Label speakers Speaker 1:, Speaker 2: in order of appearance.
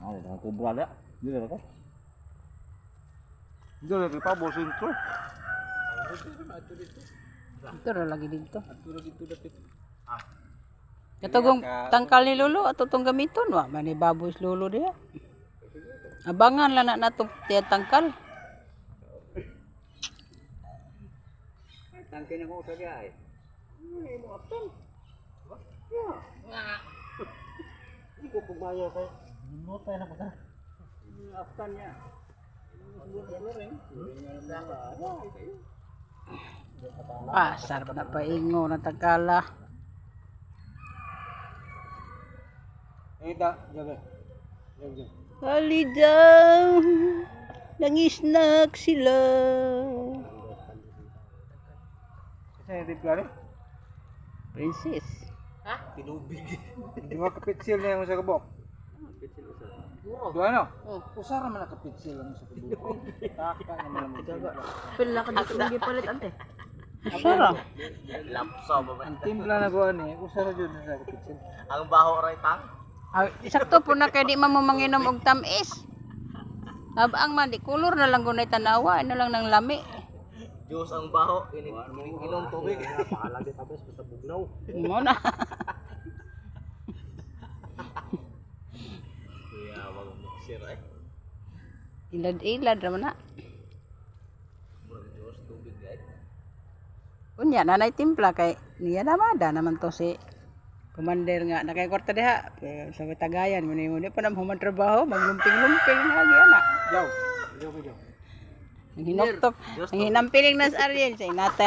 Speaker 1: Ano na kubra na. Dili ra ko. Dili ra pa bosin to.
Speaker 2: Ito ra lagi dito. Katugong tangkal ni Lolo ato tong gamiton wa man ni baboy si Lolo diha. Abangan lang na nato tiya tangkal.
Speaker 1: Tangke na ko sa ay. Ay mo aptan. Hindi ko pumaya kay. Nota na pagka. Aptan niya.
Speaker 2: Pasar pa na paingo na tangkala.
Speaker 1: Ida, jabe. Jabe.
Speaker 2: Ali daw. Nangisnak sila.
Speaker 1: Kasi di plano.
Speaker 2: Princess.
Speaker 1: Tinubig. Di ba kapitsil na yung sa kabok? Kapitsil usa. Dua no? Usa ra man na kapitsil ang sa kabok. Taka naman mo.
Speaker 2: Pila ka dito lagi palit ante. Usa
Speaker 1: Lapsa ba ba? Ang timpla na ko ani, usa ra jud sa kapitsil.
Speaker 3: Ang baho ray tang.
Speaker 2: Sakto po na kay di man mo manginom og tamis. Habang man di kulor na lang gunay tanawa, ano lang nang lami.
Speaker 3: Diyos ang baho, inom tubig.
Speaker 1: Pakalagi tapos basta bugnaw.
Speaker 2: Mo na.
Speaker 3: Kuya, wag mixer ay.
Speaker 2: Ilad-ilad ra man na.
Speaker 3: Murag Diyos tubig ay.
Speaker 2: Unya nanay timpla kay niya namada naman to si commander nga nakay kwarta diha sa Tagayan mo ni pa na human trabaho maglumping-lumping lagi ana.
Speaker 1: Jaw. Jaw.
Speaker 2: Ang hinoktok, ang hinampiling nas Ariel sa inata.